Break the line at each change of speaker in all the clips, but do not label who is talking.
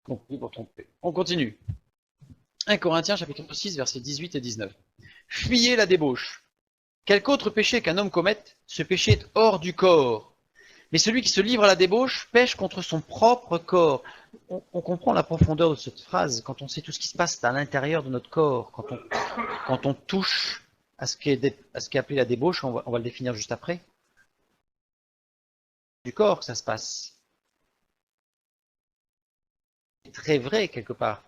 compris pour tromper. On continue. 1 Corinthiens chapitre 6 versets 18 et 19. Fuyez la débauche. Quelque autre péché qu'un homme commette, ce péché est hors du corps. Mais celui qui se livre à la débauche pêche contre son propre corps. On comprend la profondeur de cette phrase quand on sait tout ce qui se passe à l'intérieur de notre corps, quand on touche à ce qui est appelé la débauche, on va le définir juste après. Du corps que ça se passe. C'est très vrai quelque part,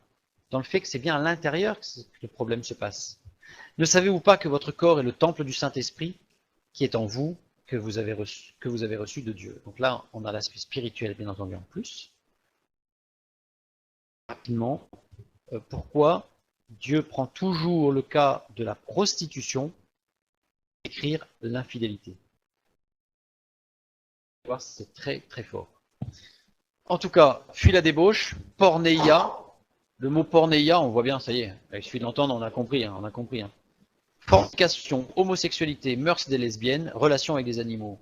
dans le fait que c'est bien à l'intérieur que le problème se passe. Ne savez-vous pas que votre corps est le temple du Saint-Esprit qui est en vous, que vous avez reçu de Dieu? Donc là, on a l'aspect spirituel, bien entendu, en plus. Rapidement, pourquoi Dieu prend toujours le cas de la prostitution pour écrire l'infidélité? C'est très très fort. En tout cas, fuis la débauche, porneia. Le mot porneia, on voit bien, ça y est, il suffit de l'entendre, on a compris. Fornication, homosexualité, mœurs des lesbiennes, relations avec des animaux.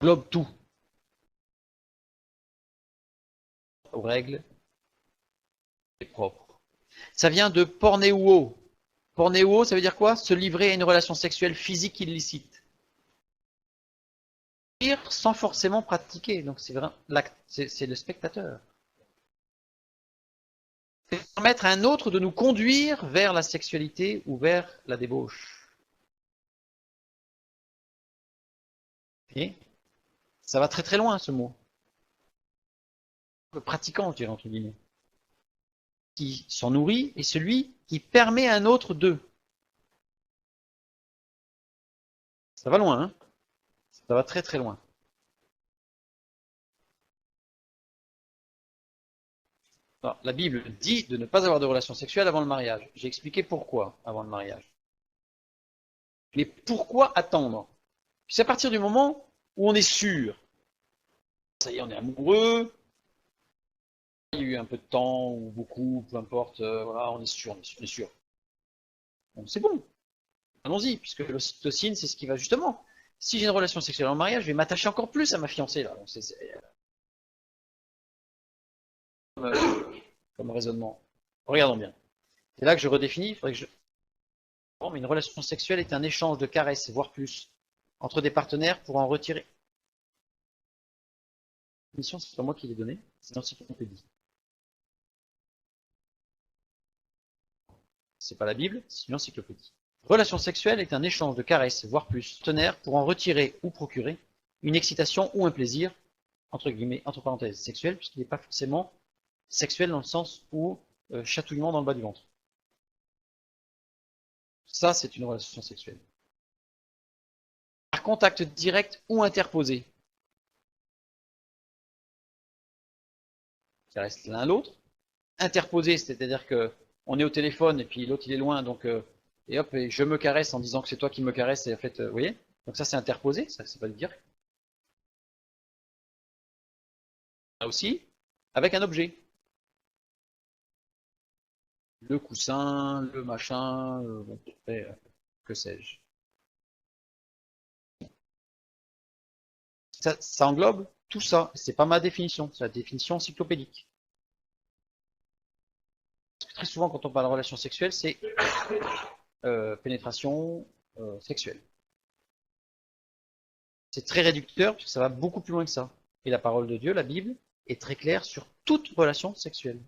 Globe tout. Aux règles propres. Ça vient de pornéo. Pornéo, ça veut dire quoi? Se livrer à une relation sexuelle physique illicite. Sans forcément pratiquer. Donc c'est vraiment l'acte, c'est le spectateur. C'est permettre à un autre de nous conduire vers la sexualité ou vers la débauche. Et ça va très très loin ce mot. Le pratiquant, je dirais entre guillemets, qui s'en nourrit est celui qui permet à un autre d'eux. Ça va loin, hein? Ça va très très loin. Alors, la Bible dit de ne pas avoir de relations sexuelles avant le mariage. J'ai expliqué pourquoi avant le mariage. Mais pourquoi attendre? C'est à partir du moment où on est sûr. Ça y est, on est amoureux. Il y a eu un peu de temps ou beaucoup, peu importe. Voilà, on est sûr. Donc c'est bon. Allons-y, puisque l'ocytocine, c'est ce qui va justement. Si j'ai une relation sexuelle en mariage, je vais m'attacher encore plus à ma fiancée là. Donc, c'est comme raisonnement. Regardons bien. C'est là que je redéfinis. Il faudrait que je... Bon, mais une relation sexuelle est un échange de caresses, voire plus, entre des partenaires pour en retirer. La mission, c'est pas moi qui l'ai donnée, c'est l'encyclopédie. C'est pas la Bible, c'est une encyclopédie. Relation sexuelle est un échange de caresses, voire plus, partenaires pour en retirer ou procurer une excitation ou un plaisir, entre guillemets, entre parenthèses, sexuel, puisqu'il n'est pas forcément sexuel dans le sens où chatouillement dans le bas du ventre. Ça, c'est une relation sexuelle. Par contact direct ou interposé. Ça reste l'un l'autre. Interposé, c'est-à-dire que on est au téléphone et puis l'autre il est loin, donc et hop, et je me caresse en disant que c'est toi qui me caresse, et en fait, vous voyez, donc ça c'est interposé, ça c'est pas le dire. Là aussi, avec un objet. Le coussin, le machin, bon, que sais-je. Ça englobe tout ça. C'est pas ma définition, c'est la définition encyclopédique. Parce que très souvent, quand on parle de relation sexuelle, c'est pénétration sexuelle. C'est très réducteur, puisque ça va beaucoup plus loin que ça. Et la parole de Dieu, la Bible, est très claire sur toute relation sexuelle.